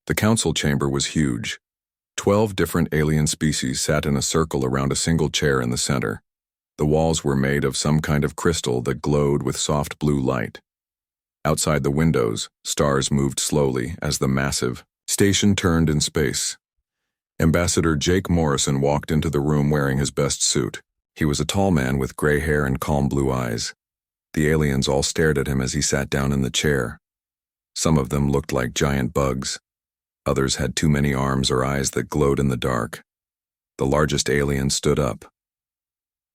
The council chamber was huge. 12 different alien species sat in a circle around a single chair in the center. The walls were made of some kind of crystal that glowed with soft blue light. Outside the windows, stars moved slowly as the massive station turned in space. Ambassador Jake Morrison walked into the room wearing his best suit. He was a tall man with gray hair and calm blue eyes. The aliens all stared at him as he sat down in the chair. Some of them looked like giant bugs. Others had too many arms or eyes that glowed in the dark. The largest alien stood up.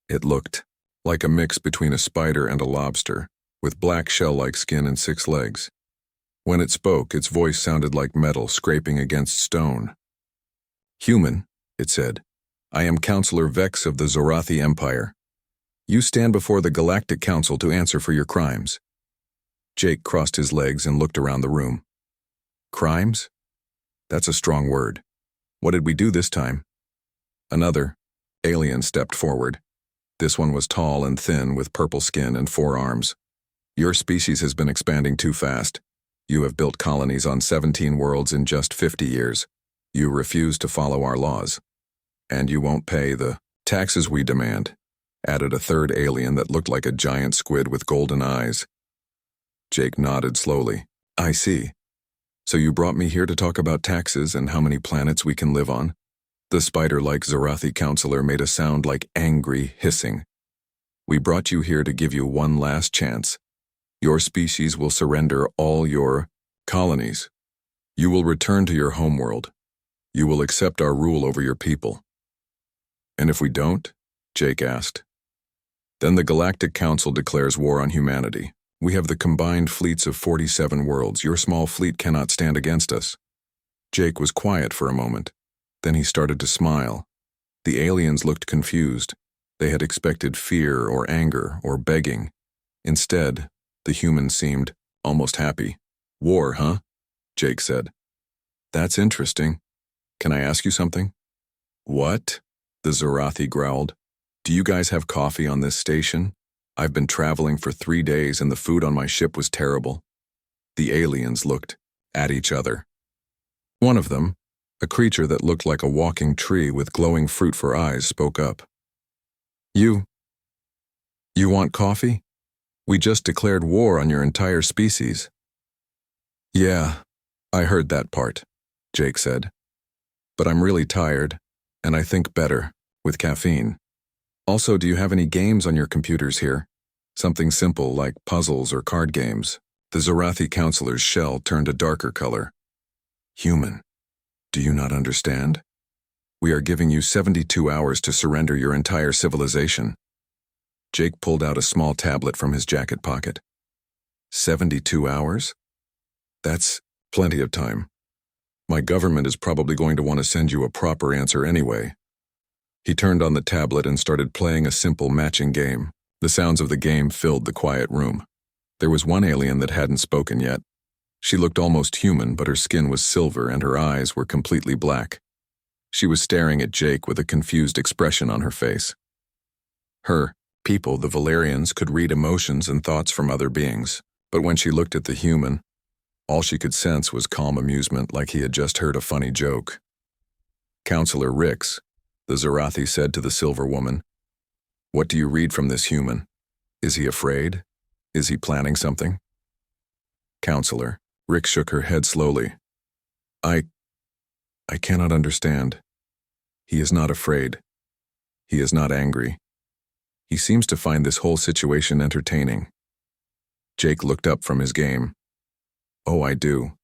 It looked like a mix between a spider and a lobster, with black shell-like skin and 6 legs. When it spoke, its voice sounded like metal scraping against stone. "Human," it said, "I am Counselor Vex of the Zorathi Empire. You stand before the Galactic Council to answer for your crimes." Jake crossed his legs and looked around the room. "Crimes? That's a strong word. What did we do this time?" Another alien stepped forward. This one was tall and thin with purple skin and 4 arms. "Your species has been expanding too fast. You have built colonies on 17 worlds in just 50 years. You refuse to follow our laws. And you won't pay the taxes we demand," added a third alien that looked like a giant squid with golden eyes. Jake nodded slowly. "I see. So you brought me here to talk about taxes and how many planets we can live on?" The spider-like Zorathi counselor made a sound like angry hissing. "We brought you here to give you one last chance. Your species will surrender all your colonies. You will return to your homeworld. You will accept our rule over your people." "And if we don't?" Jake asked. "Then the Galactic Council declares war on humanity. We have the combined fleets of 47 worlds. Your small fleet cannot stand against us." Jake was quiet for a moment. Then he started to smile. The aliens looked confused. They had expected fear or anger or begging. Instead, the humans seemed almost happy. "War, huh?" Jake said. "That's interesting. Can I ask you something?" "What?" the Zorathi growled. "Do you guys have coffee on this station? I've been traveling for 3 days and the food on my ship was terrible." The aliens looked at each other. One of them, a creature that looked like a walking tree with glowing fruit for eyes, spoke up. You want coffee? We just declared war on your entire species." "Yeah, I heard that part," Jake said. "But I'm really tired, and I think better with caffeine. Also, do you have any games on your computers here? Something simple like puzzles or card games." The Zorathi counselor's shell turned a darker color. "Human, do you not understand? We are giving you 72 hours to surrender your entire civilization." Jake pulled out a small tablet from his jacket pocket. 72 hours? That's plenty of time. My government is probably going to want to send you a proper answer anyway. He turned on the tablet and started playing a simple matching game. The sounds of the game filled the quiet room. There was one alien that hadn't spoken yet. She looked almost human, but her skin was silver and her eyes were completely black. She was staring at Jake with a confused expression on her face. Her people, the Valerians, could read emotions and thoughts from other beings, but when she looked at the human, all she could sense was calm amusement, like he had just heard a funny joke. "Counselor Rix," the Zorathi said to the silver woman, "what do you read from this human? Is he afraid? Is he planning something?" "Counselor," Rix shook her head slowly. I cannot understand. He is not afraid. He is not angry. He seems to find this whole situation entertaining." Jake looked up from his game. "Oh, I do.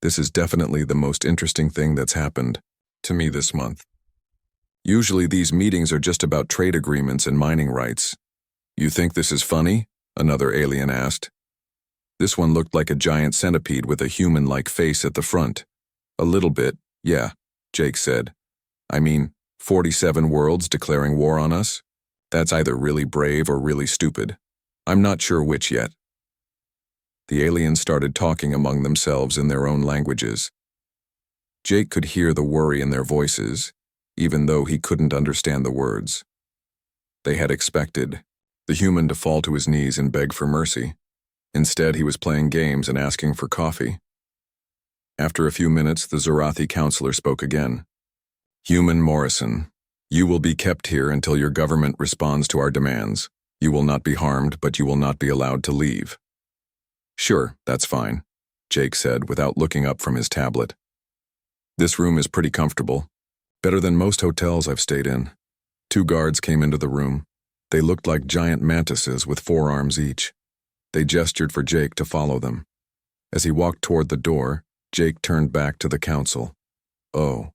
This is definitely the most interesting thing that's happened to me this month. Usually these meetings are just about trade agreements and mining rights." "You think this is funny?" another alien asked. This one looked like a giant centipede with a human-like face at the front. "A little bit, yeah," Jake said. "I mean, 47 worlds declaring war on us? That's either really brave or really stupid. I'm not sure which yet." The aliens started talking among themselves in their own languages. Jake could hear the worry in their voices, even though he couldn't understand the words. They had expected the human to fall to his knees and beg for mercy. Instead, he was playing games and asking for coffee. After a few minutes, the Zorathi counselor spoke again. Human Morrison, you will be kept here until your government responds to our demands. You will not be harmed, but you will not be allowed to leave. Sure, that's fine, Jake said without looking up from his tablet. This room is pretty comfortable. Better than most hotels I've stayed in. 2 guards came into the room. They looked like giant mantises with 4 arms each. They gestured for Jake to follow them. As he walked toward the door, Jake turned back to the council. Oh,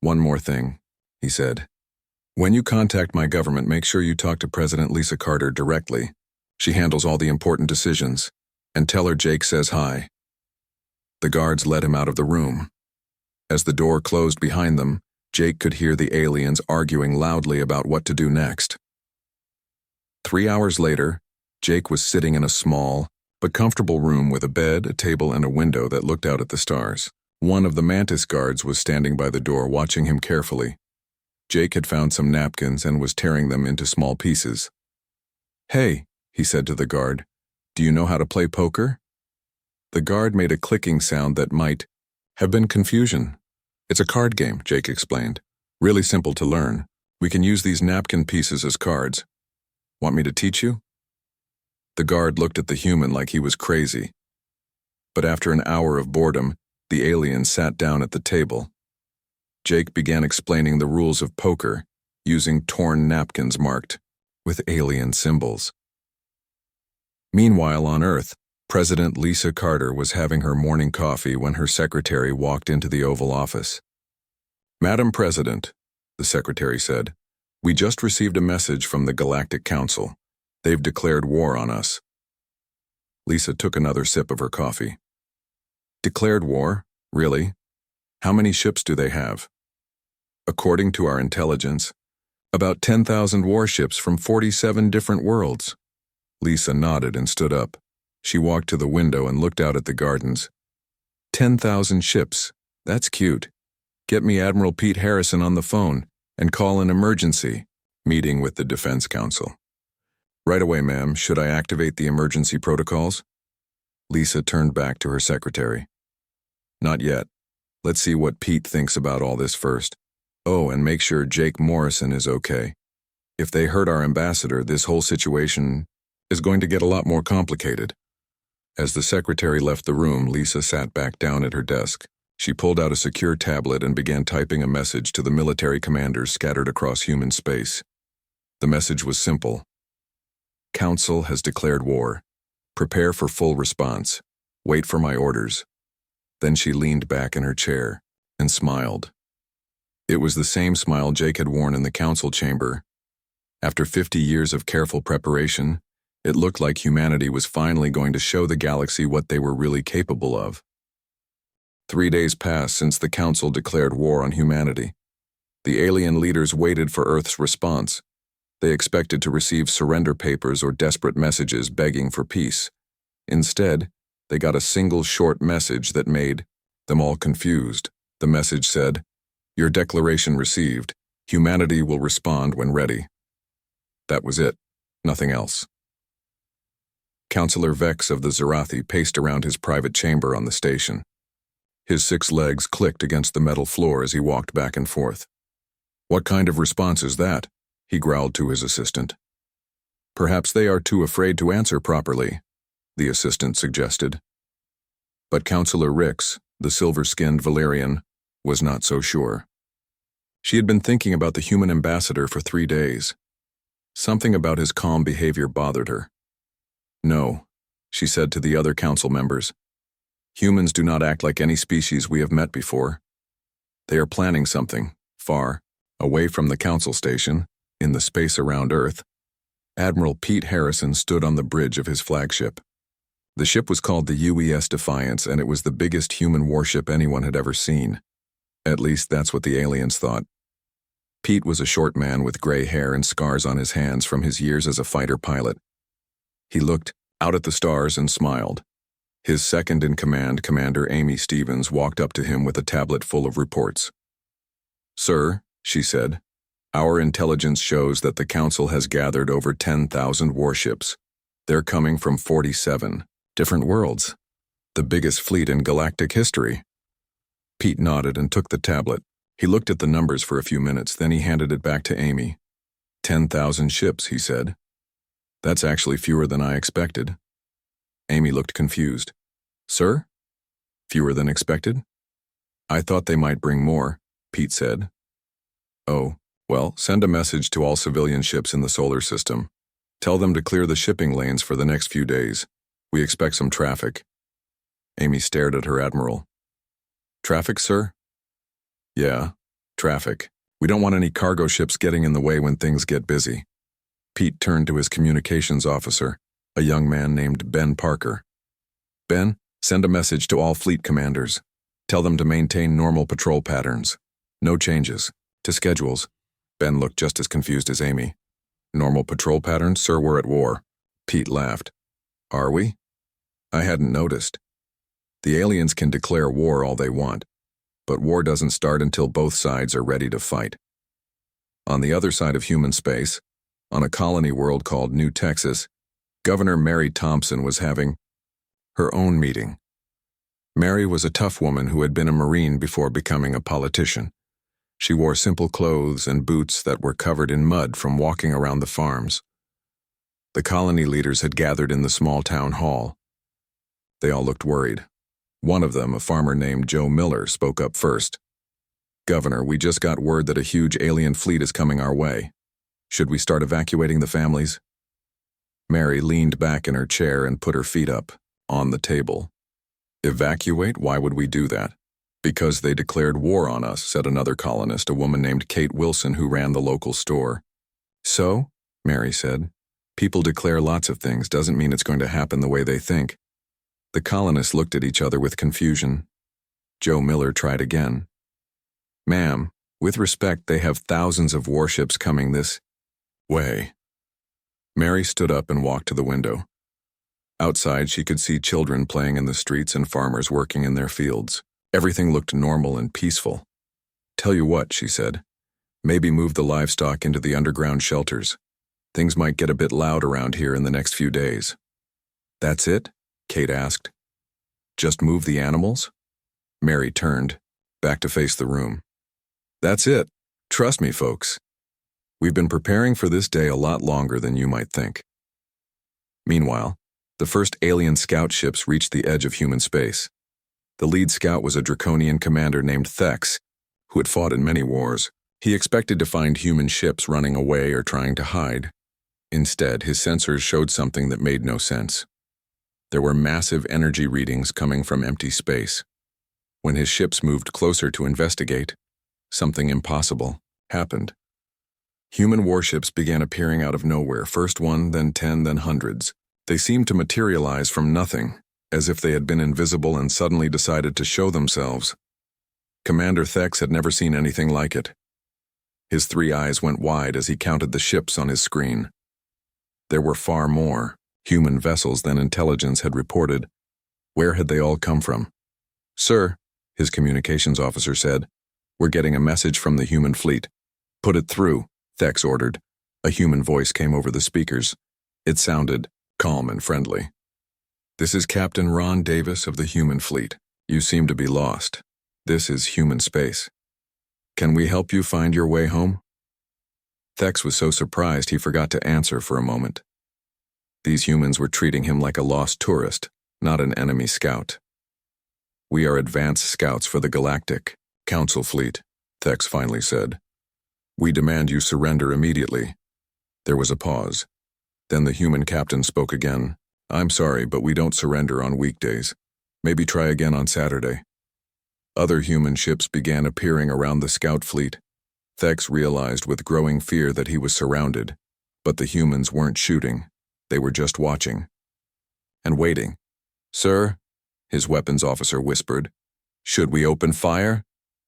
one more thing, he said. When you contact my government, make sure you talk to President Lisa Carter directly. She handles all the important decisions. And tell her Jake says hi. The guards led him out of the room. As the door closed behind them, Jake could hear the aliens arguing loudly about what to do next. 3 hours later, Jake was sitting in a small but comfortable room with a bed, a table, and a window that looked out at the stars. One of the mantis guards was standing by the door watching him carefully. Jake had found some napkins and was tearing them into small pieces. Hey, he said to the guard, do you know how to play poker? The guard made a clicking sound that might have been confusion. It's a card game, Jake explained. Really simple to learn. We can use these napkin pieces as cards. Want me to teach you? The guard looked at the human like he was crazy. But after an hour of boredom, the alien sat down at the table. Jake began explaining the rules of poker, using torn napkins marked with alien symbols. Meanwhile, on Earth, President Lisa Carter was having her morning coffee when her secretary walked into the Oval Office. Madam President, the secretary said, we just received a message from the Galactic Council. They've declared war on us. Lisa took another sip of her coffee. Declared war? Really? How many ships do they have? According to our intelligence, about 10,000 warships from 47 different worlds. Lisa nodded and stood up. She walked to the window and looked out at the gardens. 10,000 ships. That's cute. Get me Admiral Pete Harrison on the phone and call an emergency meeting with the Defense Council. Right away, ma'am. Should I activate the emergency protocols? Lisa turned back to her secretary. Not yet. Let's see what Pete thinks about all this first. Oh, and make sure Jake Morrison is okay. If they hurt our ambassador, this whole situation is going to get a lot more complicated. As the secretary left the room, Lisa sat back down at her desk. She pulled out a secure tablet and began typing a message to the military commanders scattered across human space. The message was simple. Council has declared war. Prepare for full response. Wait for my orders. Then she leaned back in her chair and smiled. It was the same smile Jake had worn in the council chamber. After 50 years of careful preparation, it looked like humanity was finally going to show the galaxy what they were really capable of. 3 days passed since the Council declared war on humanity. The alien leaders waited for Earth's response. They expected to receive surrender papers or desperate messages begging for peace. Instead, they got a single short message that made them all confused. The message said, "Your declaration received. Humanity will respond when ready." That was it. Nothing else. Counselor Vex of the Zorathi paced around his private chamber on the station. His 6 legs clicked against the metal floor as he walked back and forth. "What kind of response is that?" he growled to his assistant. "Perhaps they are too afraid to answer properly," the assistant suggested. But Counselor Rix, the silver-skinned Valerian, was not so sure. She had been thinking about the human ambassador for 3 days. Something about his calm behavior bothered her. "No," she said to the other council members. "Humans do not act like any species we have met before. They are planning something, far, away from the council station, in the space around Earth." Admiral Pete Harrison stood on the bridge of his flagship. The ship was called the UES Defiance, and it was the biggest human warship anyone had ever seen. At least that's what the aliens thought. Pete was a short man with gray hair and scars on his hands from his years as a fighter pilot. He looked out at the stars and smiled. His second-in-command, Commander Amy Stevens, walked up to him with a tablet full of reports. "Sir," she said, "our intelligence shows that the Council has gathered over 10,000 warships. They're coming from 47 different worlds. The biggest fleet in galactic history. Pete nodded and took the tablet. He looked at the numbers for a few minutes, then he handed it back to Amy. 10,000 ships, he said. That's actually fewer than I expected. Amy looked confused. Sir? Fewer than expected? I thought they might bring more, Pete said. Oh, well, send a message to all civilian ships in the solar system. Tell them to clear the shipping lanes for the next few days. We expect some traffic. Amy stared at her admiral. Traffic, sir? Yeah, traffic. We don't want any cargo ships getting in the way when things get busy. Pete turned to his communications officer, a young man named Ben Parker. Ben, send a message to all fleet commanders. Tell them to maintain normal patrol patterns. No changes. To schedules. Ben looked just as confused as Amy. Normal patrol patterns, sir, we're at war. Pete laughed. Are we? I hadn't noticed. The aliens can declare war all they want, but war doesn't start until both sides are ready to fight. On the other side of human space, on a colony world called New Texas, Governor Mary Thompson was having her own meeting. Mary was a tough woman who had been a Marine before becoming a politician. She wore simple clothes and boots that were covered in mud from walking around the farms. The colony leaders had gathered in the small town hall. They all looked worried. One of them, a farmer named Joe Miller, spoke up first. Governor, we just got word that a huge alien fleet is coming our way. Should we start evacuating the families? Mary leaned back in her chair and put her feet up, on the table. Evacuate? Why would we do that? Because they declared war on us, said another colonist, a woman named Kate Wilson who ran the local store. So? Mary said. People declare lots of things, doesn't mean it's going to happen the way they think. The colonists looked at each other with confusion. Joe Miller tried again. Ma'am, with respect, they have thousands of warships coming this way. Mary stood up and walked to the window. Outside, she could see children playing in the streets and farmers working in their fields. Everything looked normal and peaceful. Tell you what, she said. Maybe move the livestock into the underground shelters. Things might get a bit loud around here in the next few days. That's it? Kate asked. Just move the animals? Mary turned, back to face the room. That's it. Trust me, folks. We've been preparing for this day a lot longer than you might think. Meanwhile, the first alien scout ships reached the edge of human space. The lead scout was a draconian commander named Thex, who had fought in many wars. He expected to find human ships running away or trying to hide. Instead, his sensors showed something that made no sense. There were massive energy readings coming from empty space. When his ships moved closer to investigate, something impossible happened. Human warships began appearing out of nowhere, first one, then 10, then hundreds. They seemed to materialize from nothing, as if they had been invisible and suddenly decided to show themselves. Commander Thex had never seen anything like it. His 3 eyes went wide as he counted the ships on his screen. There were far more human vessels than intelligence had reported. Where had they all come from? Sir, his communications officer said, we're getting a message from the human fleet. Put it through, Thex ordered. A human voice came over the speakers. It sounded calm and friendly. This is Captain Ron Davis of the human fleet. You seem to be lost. This is human space. Can we help you find your way home? Thex was so surprised he forgot to answer for a moment. These humans were treating him like a lost tourist, not an enemy scout. We are advanced scouts for the Galactic Council fleet, Thex finally said. We demand you surrender immediately. There was a pause. Then the human captain spoke again. I'm sorry, but we don't surrender on weekdays. Maybe try again on Saturday. Other human ships began appearing around the scout fleet. Thex realized with growing fear that he was surrounded, but the humans weren't shooting. They were just watching. And waiting. Sir, his weapons officer whispered. Should we open fire?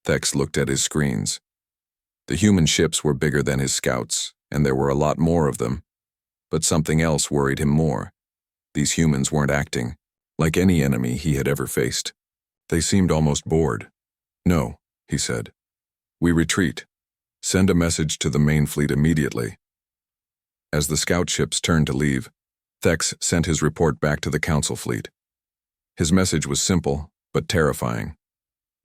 Thex looked at his screens. The human ships were bigger than his scouts, and there were a lot more of them. But something else worried him more. These humans weren't acting like any enemy he had ever faced. They seemed almost bored. No, he said. We retreat. Send a message to the main fleet immediately. As the scout ships turned to leave, Thex sent his report back to the council fleet. His message was simple, but terrifying.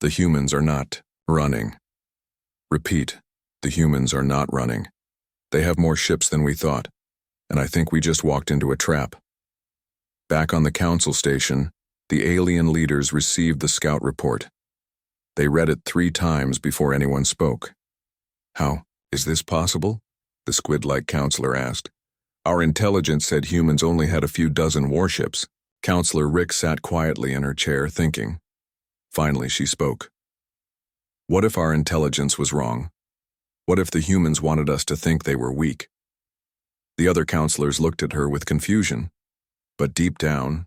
The humans are not running. Repeat, the humans are not running. They have more ships than we thought, and I think we just walked into a trap. Back on the council station, the alien leaders received the scout report. They read it 3 times before anyone spoke. How is this possible? The squid-like counselor asked. Our intelligence said humans only had a few dozen warships. Counselor Rick sat quietly in her chair thinking. Finally, she spoke. What if our intelligence was wrong? What if the humans wanted us to think they were weak? The other counselors looked at her with confusion, but deep down,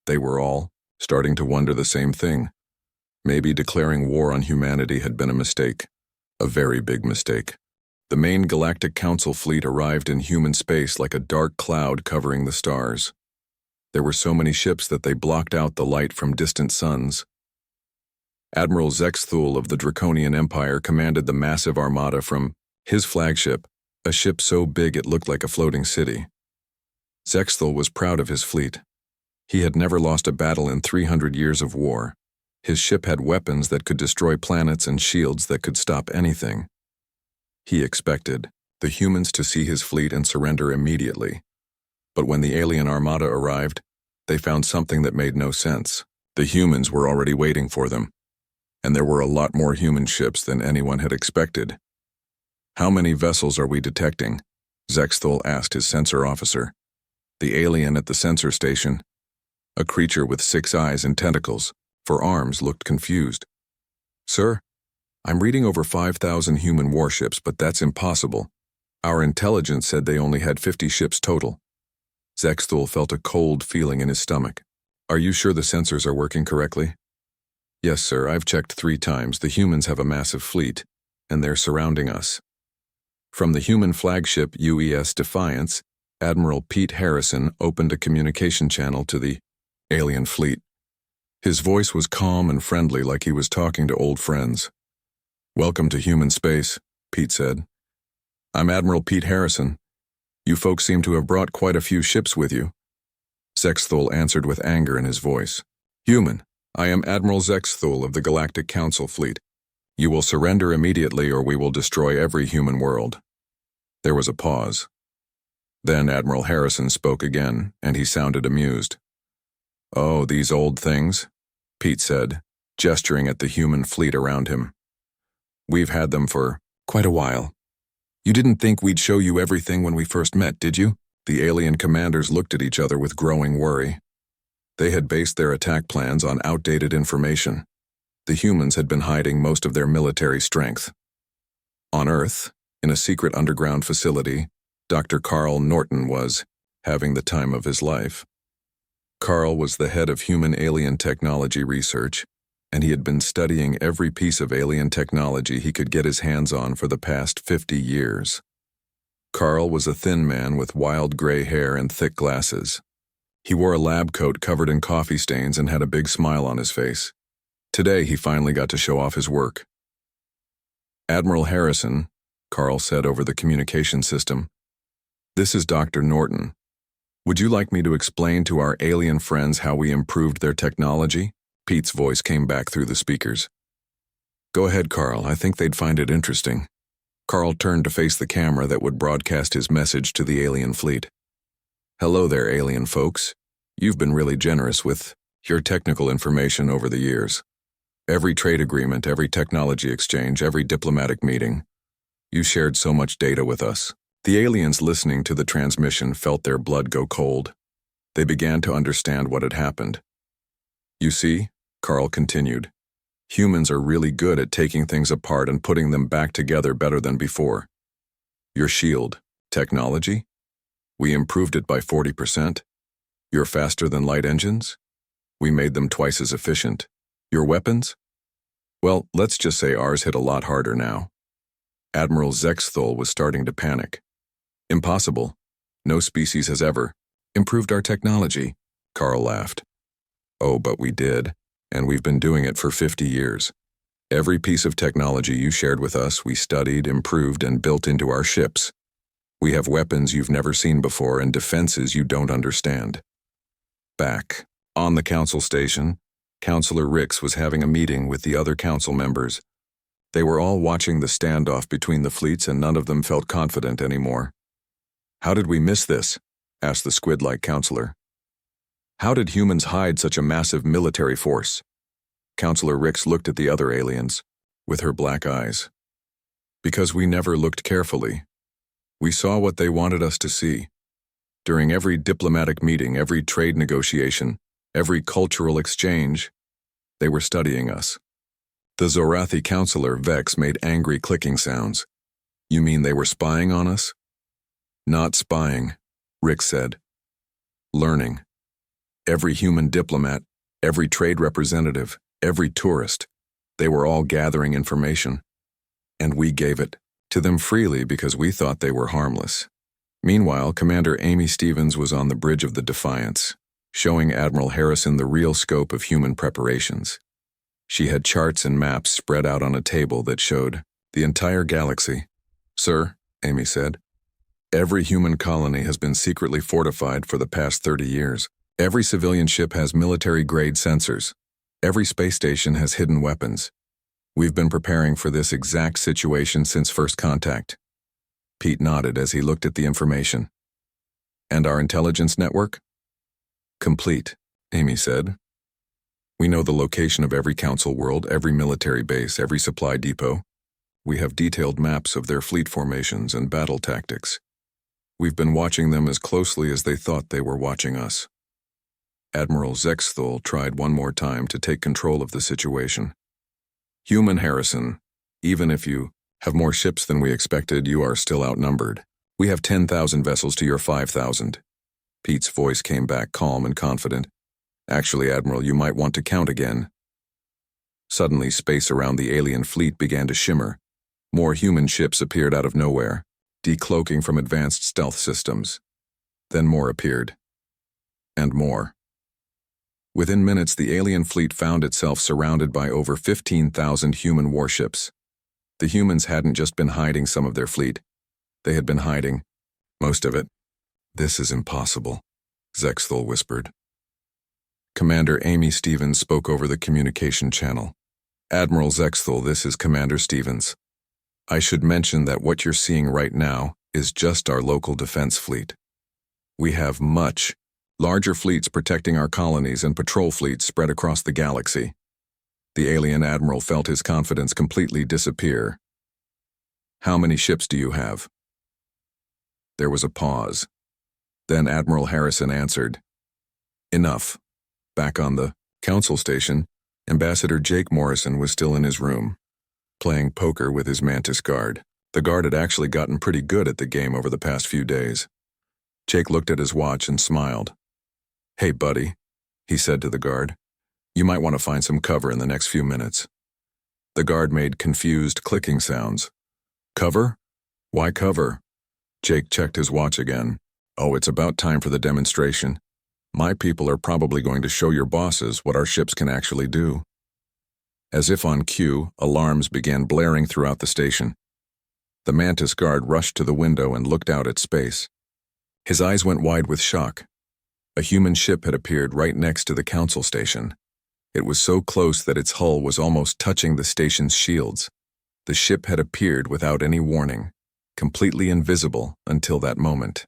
they were all starting to wonder the same thing. Maybe declaring war on humanity had been a mistake, a very big mistake. The main Galactic Council fleet arrived in human space like a dark cloud covering the stars. There were so many ships that they blocked out the light from distant suns. Admiral Zexthul of the Draconian Empire commanded the massive armada from his flagship, a ship so big it looked like a floating city. Zexthul was proud of his fleet. He had never lost a battle in 300 years of war. His ship had weapons that could destroy planets and shields that could stop anything. He expected the humans to see his fleet and surrender immediately. But when the alien armada arrived, they found something that made no sense. The humans were already waiting for them, and there were a lot more human ships than anyone had expected. How many vessels are we detecting? Zexthul asked his sensor officer. The alien at the sensor station, a creature with 6 eyes and tentacles for arms, looked confused. Sir, I'm reading over 5,000 human warships, but that's impossible. Our intelligence said they only had 50 ships total. Zexthul felt a cold feeling in his stomach. Are you sure the sensors are working correctly? Yes, sir, I've checked 3 times. The humans have a massive fleet, and they're surrounding us. From the human flagship UES Defiance, Admiral Pete Harrison opened a communication channel to the alien fleet. His voice was calm and friendly, like he was talking to old friends. Welcome to human space, Pete said. I'm Admiral Pete Harrison. You folks seem to have brought quite a few ships with you. Zexthul answered with anger in his voice. Human, I am Admiral Zexthul of the Galactic Council fleet. You will surrender immediately or we will destroy every human world. There was a pause. Then Admiral Harrison spoke again, and he sounded amused. Oh, these old things, Pete said, gesturing at the human fleet around him. We've had them for quite a while. You didn't think we'd show you everything when we first met, did you? The alien commanders looked at each other with growing worry. They had based their attack plans on outdated information. The humans had been hiding most of their military strength. On Earth, in a secret underground facility, Dr. Carl Norton was having the time of his life. Carl was the head of human alien technology research, and he had been studying every piece of alien technology he could get his hands on for the past 50 years. Carl was a thin man with wild gray hair and thick glasses. He wore a lab coat covered in coffee stains and had a big smile on his face. Today he finally got to show off his work. Admiral Harrison, Carl said over the communication system, this is Dr. Norton. Would you like me to explain to our alien friends how we improved their technology? Pete's voice came back through the speakers. Go ahead, Carl. I think they'd find it interesting. Carl turned to face the camera that would broadcast his message to the alien fleet. Hello there, alien folks. You've been really generous with your technical information over the years. Every trade agreement, every technology exchange, every diplomatic meeting. You shared so much data with us. The aliens listening to the transmission felt their blood go cold. They began to understand what had happened. You see, Carl continued, humans are really good at taking things apart and putting them back together better than before. Your shield, technology? We improved it by 40%. You're faster than light engines? We made them twice as efficient. Your weapons? Well, let's just say ours hit a lot harder now. Admiral Zexthul was starting to panic. Impossible. No species has ever improved our technology, Carl laughed. Oh, but we did, and we've been doing it for 50 years. Every piece of technology you shared with us, we studied, improved, and built into our ships. We have weapons you've never seen before and defenses you don't understand. Back on the council station, Counselor Rix was having a meeting with the other council members. They were all watching the standoff between the fleets and none of them felt confident anymore. "How did we miss this?" asked the squid-like counselor. "How did humans hide such a massive military force?" Counselor Rix looked at the other aliens, with her black eyes. "Because we never looked carefully. We saw what they wanted us to see. During every diplomatic meeting, every trade negotiation, every cultural exchange, they were studying us." The Zorathi counselor, Vex, made angry clicking sounds. "You mean they were spying on us?" "Not spying," Rick said. "Learning. Every human diplomat, every trade representative, every tourist, they were all gathering information. And we gave it to them freely because we thought they were harmless." Meanwhile, Commander Amy Stevens was on the bridge of the Defiance, showing Admiral Harrison the real scope of human preparations. She had charts and maps spread out on a table that showed the entire galaxy. "Sir," Amy said, "every human colony has been secretly fortified for the past 30 years. Every civilian ship has military-grade sensors. Every space station has hidden weapons. We've been preparing for this exact situation since first contact." Pete nodded as he looked at the information. "And our intelligence network?" "Complete," Amy said. "We know the location of every council world, every military base, every supply depot. We have detailed maps of their fleet formations and battle tactics. We've been watching them as closely as they thought they were watching us." Admiral Zexthul tried one more time to take control of the situation. "Human Harrison, even if you have more ships than we expected, you are still outnumbered. We have 10,000 vessels to your 5,000. Pete's voice came back calm and confident. "Actually, Admiral, you might want to count again." Suddenly, space around the alien fleet began to shimmer. More human ships appeared out of nowhere, decloaking from advanced stealth systems. Then more appeared. And more. Within minutes, the alien fleet found itself surrounded by over 15,000 human warships. The humans hadn't just been hiding some of their fleet. They had been hiding most of it. "This is impossible," Zexthul whispered. Commander Amy Stevens spoke over the communication channel. "Admiral Zexthul, this is Commander Stevens. I should mention that what you're seeing right now is just our local defense fleet. We have much larger fleets protecting our colonies and patrol fleets spread across the galaxy." The alien admiral felt his confidence completely disappear. "How many ships do you have?" There was a pause. Then Admiral Harrison answered, "Enough." Back on the council station, Ambassador Jake Morrison was still in his room, playing poker with his Mantis guard. The guard had actually gotten pretty good at the game over the past few days. Jake looked at his watch and smiled. "Hey, buddy," he said to the guard. "You might want to find some cover in the next few minutes." The guard made confused clicking sounds. "Cover? Why cover?" Jake checked his watch again. "Oh, it's about time for the demonstration. My people are probably going to show your bosses what our ships can actually do." As if on cue, alarms began blaring throughout the station. The Mantis guard rushed to the window and looked out at space. His eyes went wide with shock. A human ship had appeared right next to the council station. It was so close that its hull was almost touching the station's shields. The ship had appeared without any warning, completely invisible until that moment.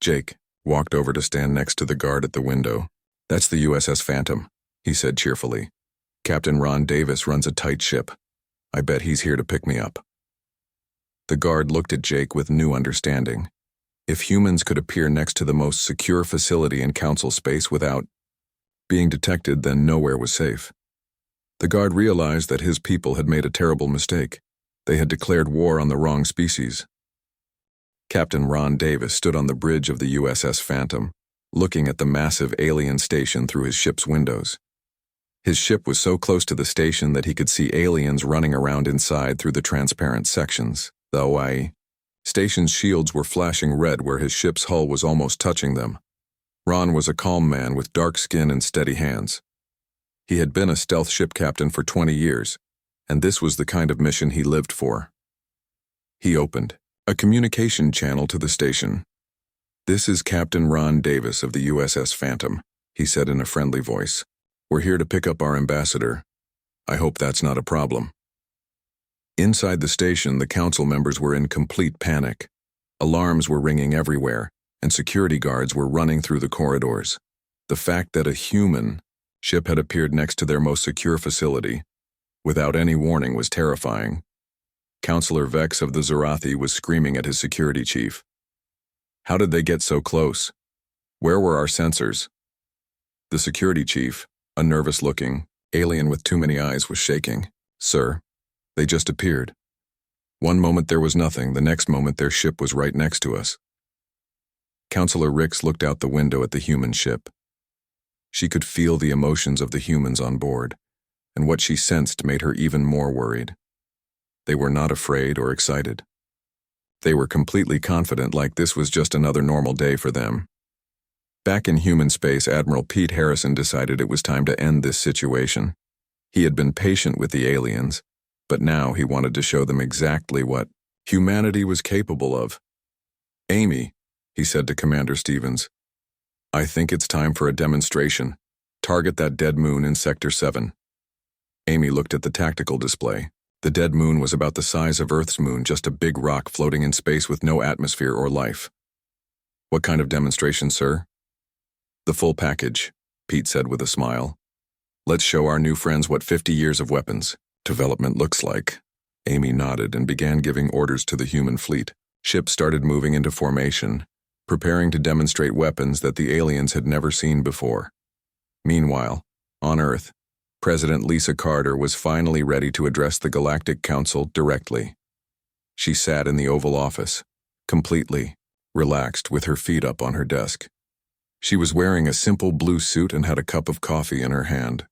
Jake walked over to stand next to the guard at the window. "That's the USS Phantom," he said cheerfully. "Captain Ron Davis runs a tight ship. I bet he's here to pick me up." The guard looked at Jake with new understanding. If humans could appear next to the most secure facility in council space without being detected, then nowhere was safe. The guard realized that his people had made a terrible mistake. They had declared war on the wrong species. Captain Ron Davis stood on the bridge of the USS Phantom, looking at the massive alien station through his ship's windows. His ship was so close to the station that he could see aliens running around inside through the transparent sections. The OIE station's shields were flashing red where his ship's hull was almost touching them. Ron was a calm man with dark skin and steady hands. He had been a stealth ship captain for 20 years, and this was the kind of mission he lived for. He opened a communication channel to the station. "This is Captain Ron Davis of the USS Phantom," he said in a friendly voice. "We're here to pick up our ambassador. I hope that's not a problem." Inside the station, the council members were in complete panic. Alarms were ringing everywhere, and security guards were running through the corridors. The fact that a human ship had appeared next to their most secure facility, without any warning, was terrifying. Counselor Vex of the Zarathi was screaming at his security chief. "How did they get so close? Where were our sensors?" The security chief, a nervous-looking alien with too many eyes, was shaking. "Sir, they just appeared. One moment there was nothing, the next moment their ship was right next to us." Counselor Rix looked out the window at the human ship. She could feel the emotions of the humans on board, and what she sensed made her even more worried. They were not afraid or excited. They were completely confident, like this was just another normal day for them. Back in human space, Admiral Pete Harrison decided it was time to end this situation. He had been patient with the aliens, but now he wanted to show them exactly what humanity was capable of. "Amy," he said to Commander Stevens, "I think it's time for a demonstration. Target that dead moon in Sector 7. Amy looked at the tactical display. The dead moon was about the size of Earth's moon, just a big rock floating in space with no atmosphere or life. "What kind of demonstration, sir?" "The full package," Pete said with a smile. "Let's show our new friends what 50 years of weapons development looks like." Amy nodded and began giving orders to the human fleet. Ships started moving into formation, preparing to demonstrate weapons that the aliens had never seen before. Meanwhile, on Earth, President Lisa Carter was finally ready to address the Galactic Council directly. She sat in the Oval Office, completely relaxed, with her feet up on her desk. She was wearing a simple blue suit and had a cup of coffee in her hand.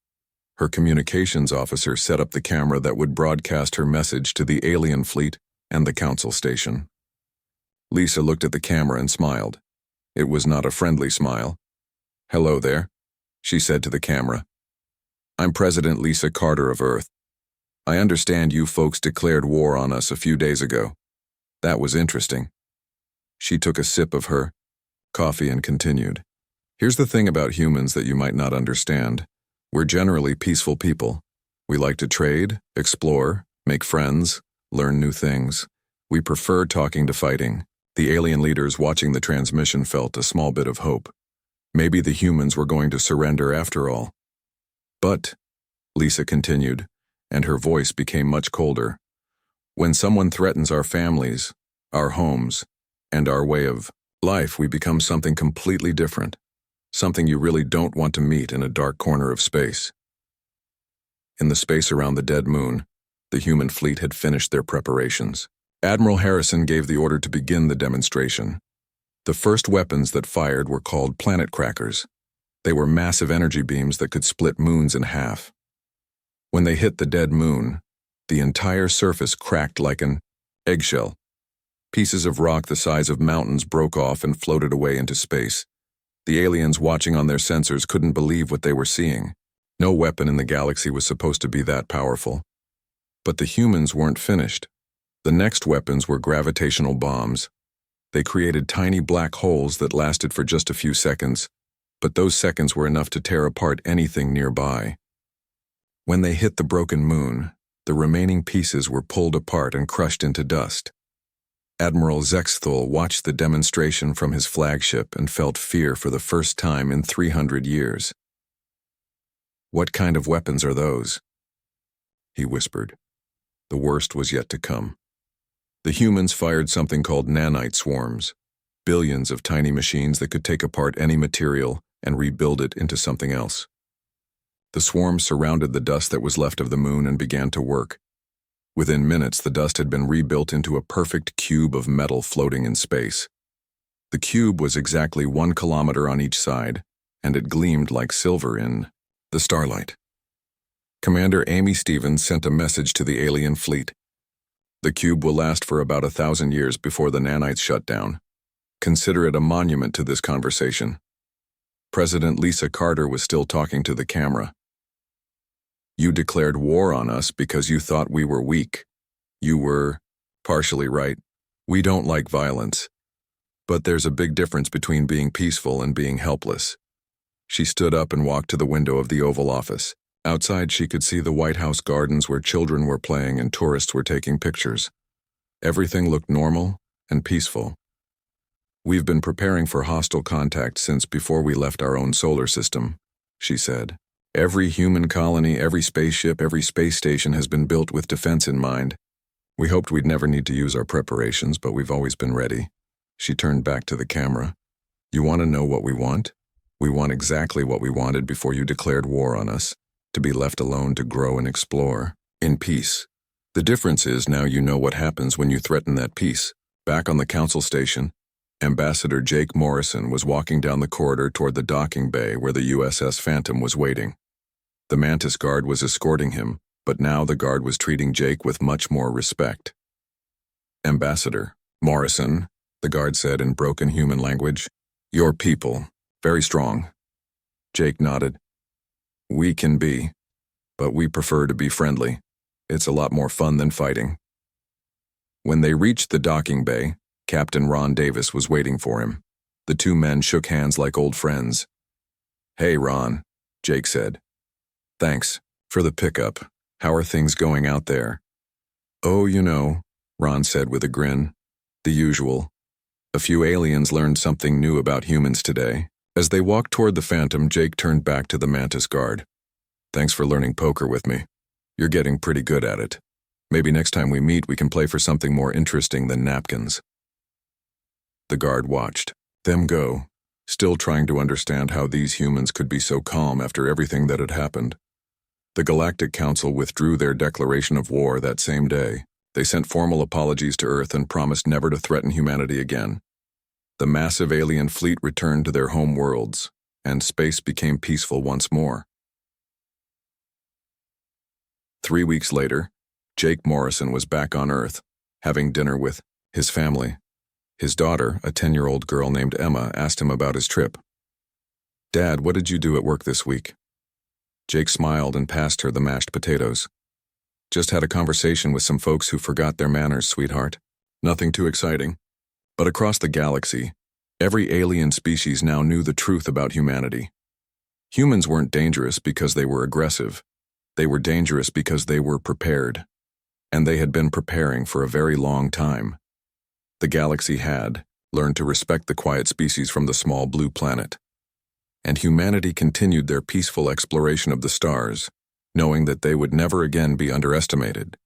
Her communications officer set up the camera that would broadcast her message to the alien fleet and the council station. Lisa looked at the camera and smiled. It was not a friendly smile. "Hello there," she said to the camera. "I'm President Lisa Carter of Earth. I understand you folks declared war on us a few days ago. That was interesting." She took a sip of her coffee and continued. "Here's the thing about humans that you might not understand. We're generally peaceful people. We like to trade, explore, make friends, learn new things. We prefer talking to fighting." The alien leaders watching the transmission felt a small bit of hope. Maybe the humans were going to surrender after all. "But," Lisa continued, and her voice became much colder, "when someone threatens our families, our homes, and our way of life, we become something completely different. Something you really don't want to meet in a dark corner of space." In the space around the dead moon, the human fleet had finished their preparations. Admiral Harrison gave the order to begin the demonstration. The first weapons that fired were called planet crackers. They were massive energy beams that could split moons in half. When they hit the dead moon, the entire surface cracked like an eggshell. Pieces of rock the size of mountains broke off and floated away into space. The aliens watching on their sensors couldn't believe what they were seeing. No weapon in the galaxy was supposed to be that powerful. But the humans weren't finished. The next weapons were gravitational bombs. They created tiny black holes that lasted for just a few seconds, but those seconds were enough to tear apart anything nearby. When they hit the broken moon, the remaining pieces were pulled apart and crushed into dust. Admiral Zexthul watched the demonstration from his flagship and felt fear for the first time in 300 years. "What kind of weapons are those?" he whispered. The worst was yet to come. The humans fired something called nanite swarms, billions of tiny machines that could take apart any material and rebuild it into something else. The swarms surrounded the dust that was left of the moon and began to work. Within minutes, the dust had been rebuilt into a perfect cube of metal floating in space. The cube was exactly 1 kilometer on each side, and it gleamed like silver in the starlight. Commander Amy Stevens sent a message to the alien fleet. "The cube will last for about 1,000 years before the nanites shut down. Consider it a monument to this conversation." President Lisa Carter was still talking to the camera. "You declared war on us because you thought we were weak. You were partially right. We don't like violence. But there's a big difference between being peaceful and being helpless. She stood up and walked to the window of the Oval Office. Outside, she could see the White House gardens where children were playing and tourists were taking pictures. Everything looked normal and peaceful. "We've been preparing for hostile contact since before we left our own solar system," she said. "Every human colony, every spaceship, every space station has been built with defense in mind. We hoped we'd never need to use our preparations, but we've always been ready." She turned back to the camera. "You want to know what we want? We want exactly what we wanted before you declared war on us, to be left alone to grow and explore, in peace. The difference is now you know what happens when you threaten that peace." Back on the council station, Ambassador Jake Morrison was walking down the corridor toward the docking bay where the USS Phantom was waiting. The Mantis guard was escorting him, but now the guard was treating Jake with much more respect. "Ambassador Morrison," the guard said in broken human language, "your people, very strong." Jake nodded. "We can be, but we prefer to be friendly. It's a lot more fun than fighting." When they reached the docking bay, Captain Ron Davis was waiting for him. The two men shook hands like old friends. "Hey, Ron," Jake said. "Thanks for the pickup. How are things going out there?" "Oh, you know," Ron said with a grin. "The usual. A few aliens learned something new about humans today." As they walked toward the Phantom, Jake turned back to the Mantis guard. "Thanks for learning poker with me. You're getting pretty good at it. Maybe next time we meet we can play for something more interesting than napkins." The guard watched them go, still trying to understand how these humans could be so calm after everything that had happened. The Galactic Council withdrew their declaration of war that same day. They sent formal apologies to Earth and promised never to threaten humanity again. The massive alien fleet returned to their home worlds, and space became peaceful once more. 3 weeks later, Jake Morrison was back on Earth, having dinner with his family. His daughter, a 10-year-old girl named Emma, asked him about his trip. "Dad, what did you do at work this week?" Jake smiled and passed her the mashed potatoes. "Just had a conversation with some folks who forgot their manners, sweetheart. Nothing too exciting." But across the galaxy, every alien species now knew the truth about humanity. Humans weren't dangerous because they were aggressive. They were dangerous because they were prepared. And they had been preparing for a very long time. The galaxy had learned to respect the quiet species from the small blue planet. And humanity continued their peaceful exploration of the stars, knowing that they would never again be underestimated.